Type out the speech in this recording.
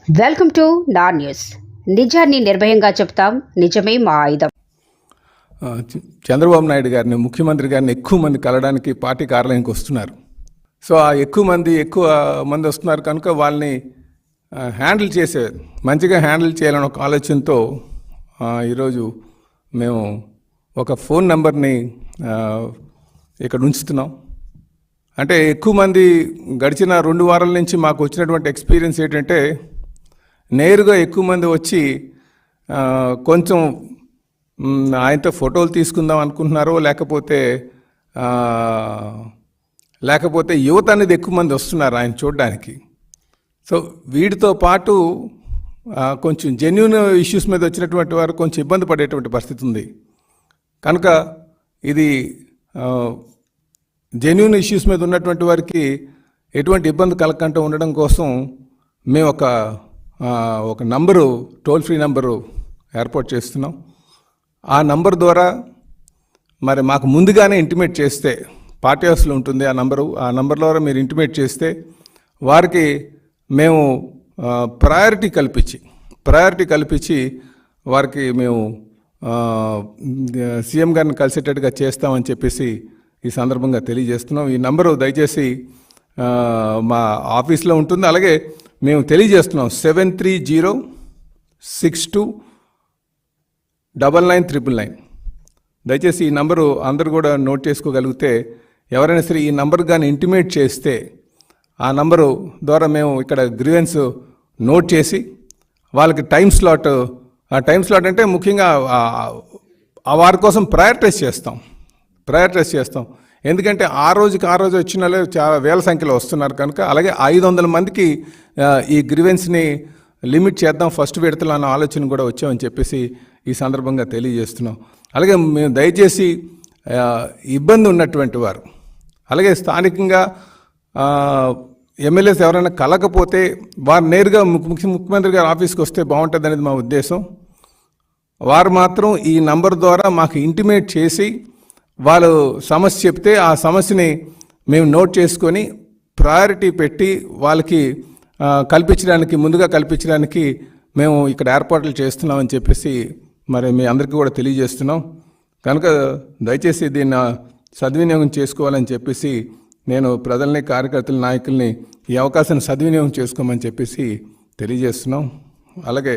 Welcome to నా news. నిజాన్ని నిర్భయంగా చెప్తాం, నిజమే మా ఆయుధం. చంద్రబాబు నాయుడు గారిని, ముఖ్యమంత్రి గారిని ఎక్కువ మంది కలవడానికి పార్టీ కార్యాలయానికి వస్తున్నారు. సో ఆ ఎక్కువ మంది వస్తున్నారు కనుక వాళ్ళని మంచిగా హ్యాండిల్ చేయాలని ఒక ఆలోచనతో ఈరోజు మేము ఒక ఫోన్ నెంబర్ని ఇక్కడ ఉంచుతున్నాం. అంటే ఎక్కువ మంది గడిచిన 2 వారాల నుంచి మాకు వచ్చినటువంటి ఎక్స్పీరియన్స్ ఏంటంటే, నేరుగా ఎక్కువ మంది వచ్చి కొంచెం ఆయనతో ఫోటోలు తీసుకుందాం అనుకుంటున్నారో, లేకపోతే యువత అనేది ఎక్కువ మంది వస్తున్నారు ఆయన చూడడానికి. సో వీటితో పాటు కొంచెం జెన్యూన్ ఇష్యూస్ మీద వచ్చినటువంటి వారు కొంచెం ఇబ్బంది పడేటువంటి పరిస్థితి ఉంది. కనుక ఇది జెన్యూన్ ఇష్యూస్ మీద ఉన్నటువంటి వారికి ఎటువంటి ఇబ్బంది కలగకుండా ఉండడం కోసం మేము ఒక నంబరు, టోల్ ఫ్రీ నంబరు ఏర్పాటు చేస్తున్నాం. ఆ నంబర్ ద్వారా మరి మాకు ముందుగానే ఇంటిమేట్ చేస్తే, పార్టీ హౌస్లో ఉంటుంది ఆ నంబర్ ద్వారా మీరు ఇంటిమేట్ చేస్తే వారికి మేము ప్రయారిటీ కల్పించి వారికి మేము సీఎం గారిని కలిసేటట్టుగా చేస్తామని చెప్పేసి ఈ సందర్భంగా తెలియజేస్తున్నాం. ఈ నంబరు దయచేసి మా ఆఫీస్లో ఉంటుంది. అలాగే మేము తెలియజేస్తున్నాం 7306299999. దయచేసి ఈ నంబరు అందరూ కూడా నోట్ చేసుకోగలిగితే, ఎవరైనా సరే ఈ నంబర్ కానీ ఇంటిమేట్ చేస్తే ఆ నంబరు ద్వారా మేము ఇక్కడ గ్రీవెన్స్ నోట్ చేసి వాళ్ళకి టైం స్లాట్ అంటే ముఖ్యంగా వారి కోసం ప్రయారిటైజ్ చేస్తాం. ఎందుకంటే ఆ రోజు వచ్చిన వాళ్ళు చాలా వేల సంఖ్యలో వస్తున్నారు కనుక, అలాగే 500 మందికి ఈ గ్రీవెన్స్ని లిమిట్ చేద్దాం ఫస్ట్ విడతలో అన్న ఆలోచన కూడా వచ్చామని చెప్పేసి ఈ సందర్భంగా తెలియజేస్తున్నాం. అలాగే మేము దయచేసి ఇబ్బంది ఉన్నటువంటి వారు, అలాగే స్థానికంగా ఎమ్మెల్యేస్ ఎవరైనా కలకపోతే వారు నేరుగా ముఖ్యమంత్రి గారి ఆఫీస్కి వస్తే బాగుంటుంది అనేది మా ఉద్దేశం. వారు మాత్రం ఈ నంబర్ ద్వారా మాకు ఇంటిమేట్ చేసి వాళ్ళు సమస్య చెప్తే ఆ సమస్యని మేము నోట్ చేసుకొని ప్రయారిటీ పెట్టి వాళ్ళకి ముందుగా కల్పించడానికి మేము ఇక్కడ ఏర్పాట్లు చేస్తున్నామని చెప్పేసి మరి మీ అందరికీ కూడా తెలియజేస్తున్నాం. కనుక దయచేసి దీన్ని సద్వినియోగం చేసుకోవాలని చెప్పేసి నేను ప్రజల్ని, కార్యకర్తల, నాయకుల్ని ఈ అవకాశాన్ని సద్వినియోగం చేసుకోమని చెప్పేసి తెలియజేస్తున్నాం. అలాగే